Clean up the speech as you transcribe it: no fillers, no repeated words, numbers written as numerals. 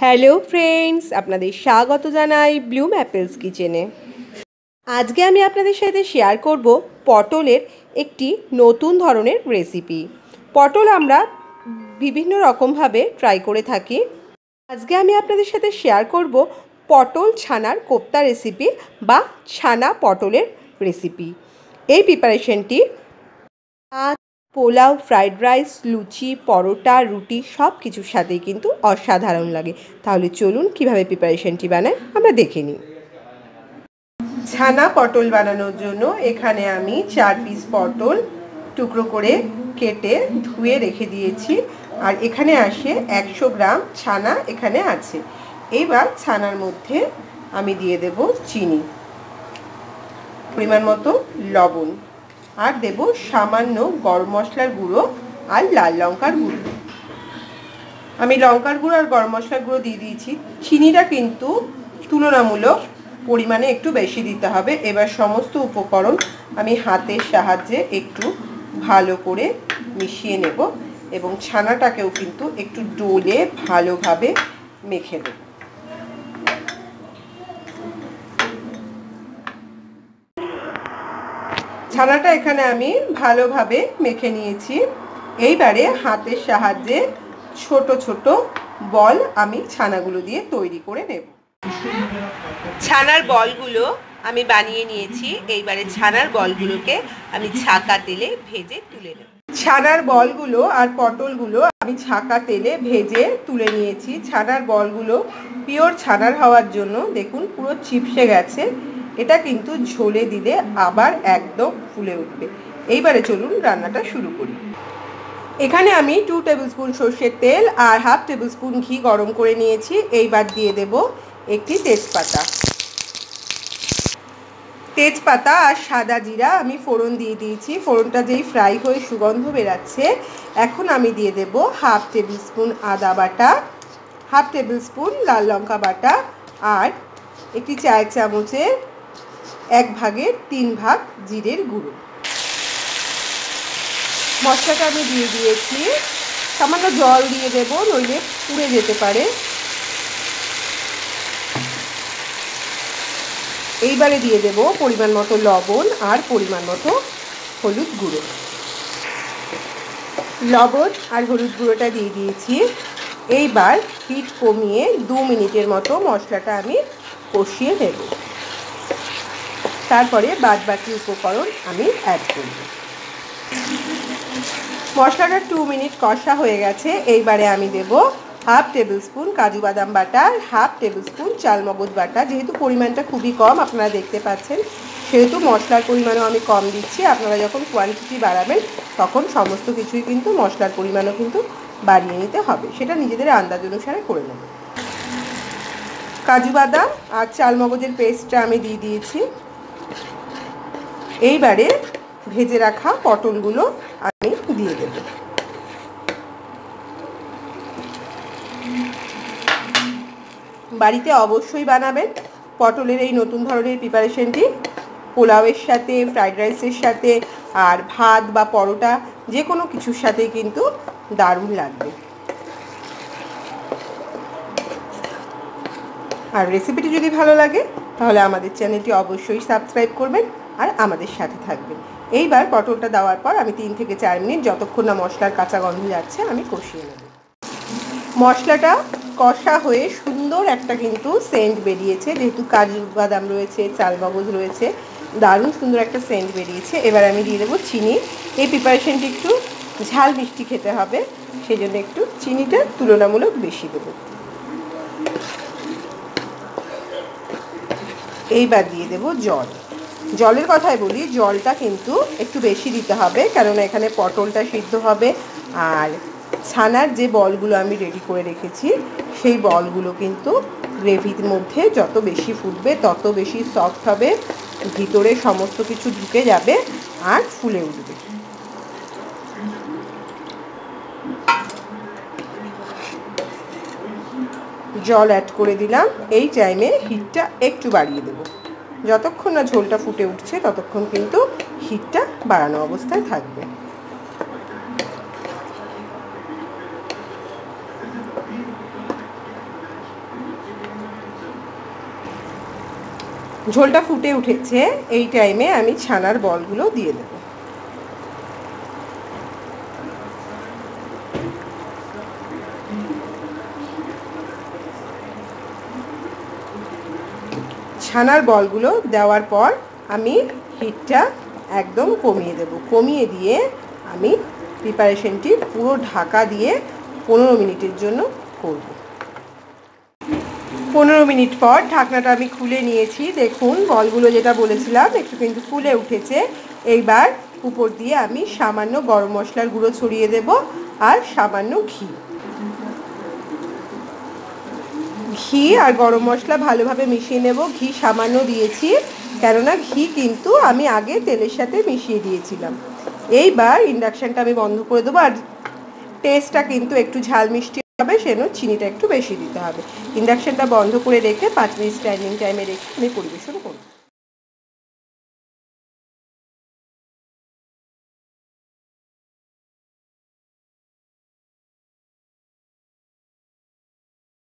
Hello friends, আপনাদের স্বাগত জানাই ব্লুম অ্যাপেলস কিচেনে। আজকে আমি আপনাদের সাথে শেয়ার করব পটলের একটি নতুন ধরনের রেসিপি। পটল আমরা বিভিন্ন রকমভাবে ট্রাই করে থাকি। আজকে আমি আপনাদের সাথে শেয়ার করব পটল ছানার কোপ্তা রেসিপি বা ছানা পটলের রেসিপি। এই প্রিপারেশনটি পোলাও, ফ্রাইড রাইস, লুচি, পরোটা, রুটি সব কিছুর সাথেই কিন্তু অসাধারণ লাগে। তাহলে চলুন কিভাবে প্রিপারেশনটি বানাই আমরা দেখে নিই। ছানা পটল বানানোর জন্য এখানে আমি 4 পিস পটল টুকরো করে কেটে ধুয়ে রেখে দিয়েছি। আর এখানে আসে 100 গ্রাম ছানা এখানে আছে। এইবার ছানার মধ্যে আমি দিয়ে দেব চিনি, পরিমাণ মতো লবণ, আর দেব সামান্য গরম মশলার গুঁড়ো আর লাল লঙ্কার গুঁড়ো। আমি লঙ্কার গুঁড়ো আর গরম মশলার গুঁড়ো দিয়ে দিয়েছি। চিনিটা কিন্তু তুলনামূলক পরিমাণে একটু বেশি দিতে হবে। এবার সমস্ত উপকরণ আমি হাতের সাহায্যে একটু ভালো করে মিশিয়ে নেব এবং ছানাটাকেও কিন্তু একটু ডোলে ভালোভাবে মেখে দেব। ছানাটা এখানে আমি ভালোভাবে মেখে নিয়েছি। এইবারে হাতের সাহায্যে ছোট ছোট বল আমি ছানাগুলো দিয়ে তৈরি করে নেব। ছানার বলগুলো আমি বানিয়ে নিয়েছি। এইবারে ছানার বলগুলোকে আমি ছাকা তেলে ভেজে তুলে নেব। ছানার বলগুলো আর পটলগুলো আমি ছাকা তেলে ভেজে তুলে নিয়েছি। ছানার বলগুলো পিওর ছানার হওয়ার জন্য দেখুন পুরো চিপসে গেছে। এটা কিন্তু ঝোলে দিলে আবার একদম ফুলে উঠবে। এইবারে চলুন রান্নাটা শুরু করি। এখানে আমি 2 টেবিল স্পুন সর্ষের তেল আর 1/2 টেবিল স্পুন ঘি গরম করে নিয়েছি। এইবার দিয়ে দেব একটি তেজপাতা আর সাদা জিরা আমি ফোড়ন দিয়ে দিয়েছি। ফোড়নটা যেই ফ্রাই হয়ে সুগন্ধ বেরাচ্ছে, এখন আমি দিয়ে দেব 1/2 টেবিল স্পুন আদা বাটা, 1/2 টেবিল স্পুন লাল লঙ্কা বাটা আর একটি চায়ের চামচের 1/3 জিরের গুঁড়ো। মশলাটা আমি দিয়ে দিয়েছি। সামান্য জল দিয়ে দেব, নইলে পুড়ে যেতে পারে। এইবারে দিয়ে দেব পরিমাণ মতো লবণ আর পরিমাণ মতো হলুদ গুঁড়ো। লবণ আর হলুদ গুঁড়োটা দিয়ে দিয়েছি। এইবার হিট কমিয়ে 2 মিনিটের মতো মশলাটা আমি কষিয়ে নেব। তারপরে বাদবাকি উপকরণ আমি অ্যাড করব। মশলাটা 2 মিনিট কষা হয়ে গেছে। এইবারে আমি দেব 1/2 টেবিল স্পুন কাজু বাদাম বাটা, 1/2 টেবিল স্পুন চালমগজ বাটা। যেহেতু পরিমাণটা খুবই কম আপনারা দেখতে পাচ্ছেন, সেহেতু মশলার পরিমাণও আমি কম দিচ্ছি। আপনারা যখন কোয়ান্টিটি বাড়াবেন তখন সমস্ত কিছুই কিন্তু মশলার পরিমাণও কিন্তু বাড়িয়ে নিতে হবে। সেটা নিজেদের আন্দাজ অনুসারে করে নেব। কাজু বাদাম আর চালমগজের পেস্টটা আমি দিয়ে দিয়েছি। এইবারে ভেজে রাখা পটলগুলো আমি দিয়ে দেব। বাড়িতে অবশ্যই বানাবেন পটলের এই নতুন ধরনের প্রিপারেশনটি। পোলাওয়ের সাথে, ফ্রাইড রাইসের সাথে আর ভাত বা পরোটা যে কোনো কিছুর সাথেই কিন্তু দারুণ লাগবে। আর রেসিপিটি যদি ভালো লাগে তাহলে আমাদের চ্যানেলটি অবশ্যই সাবস্ক্রাইব করবেন আর আমাদের সাথে থাকবেন। এইবার পটলটা দেওয়ার পর আমি 3 থেকে 4 মিনিট, যতক্ষণ না মশলার কাঁচা গন্ধ যাচ্ছে, আমি কষিয়ে নেব। মশলাটা কষা হয়ে সুন্দর একটা কিন্তু সেন্ট বেরিয়েছে। যেহেতু কাজু বাদাম রয়েছে, চালমগজ রয়েছে, দারুণ সুন্দর একটা সেন্ট বেরিয়েছে। এবার আমি দিয়ে দেবো চিনি। এই প্রিপারেশনটি একটু ঝাল মিষ্টি খেতে হবে, সেই জন্য একটু চিনিটা তুলনামূলক বেশি দেবো। এইবার দিয়ে দেব জল। জলের কথাই বলি, জলটা কিন্তু একটু বেশি দিতে হবে, কেননা এখানে পটলটা সিদ্ধ হবে আর ছানার যে বলগুলো আমি রেডি করে রেখেছি সেই বলগুলো কিন্তু গ্রেভির মধ্যে যত বেশি ফুটবে তত বেশি সফট হবে, ভিতরে সমস্ত কিছু ঢুকে যাবে আর ফুলে উঠবে। জল অ্যাড করে দিলাম। এই টাইমে হিটটা একটু বাড়িয়ে দেব। যতক্ষণ না ঝোলটা ফুটে উঠছে ততক্ষণ কিন্তু হিটটা বাড়ানো অবস্থায় থাকবে। ঝোলটা ফুটে উঠেছে, এই টাইমে আমি ছানার বলগুলো দিয়ে দেব। ছানার বলগুলো দেওয়ার পর আমি হিটটা একদম কমিয়ে দেব। কমিয়ে দিয়ে আমি প্রিপারেশনটি পুরো ঢাকা দিয়ে 15 মিনিটের জন্য করব। 15 মিনিট পর ঢাকনাটা আমি খুলে নিয়েছি। দেখুন বলগুলো যেটা বলেছিলাম একটু কিন্তু ফুলে উঠেছে। এইবার উপর দিয়ে আমি সামান্য গরম মশলার গুঁড়ো ছড়িয়ে দেব আর সামান্য ঘি আর গরম মশলা ভালোভাবে মিশিয়ে নেব। ঘি সামান্য দিয়েছি, কেননা ঘি কিন্তু আমি আগে তেলের সাথে মিশিয়ে দিয়েছিলাম। এইবার ইন্ডাকশানটা আমি বন্ধ করে দেবো। আর টেস্টটা কিন্তু একটু ঝাল মিষ্টি হবে, সেজন্য চিনিটা একটু বেশি দিতে হবে। ইন্ডাকশানটা বন্ধ করে রেখে 5 মিনিট স্ট্যান্ডিং টাইমে রেখে আমি পরিবেশন করব।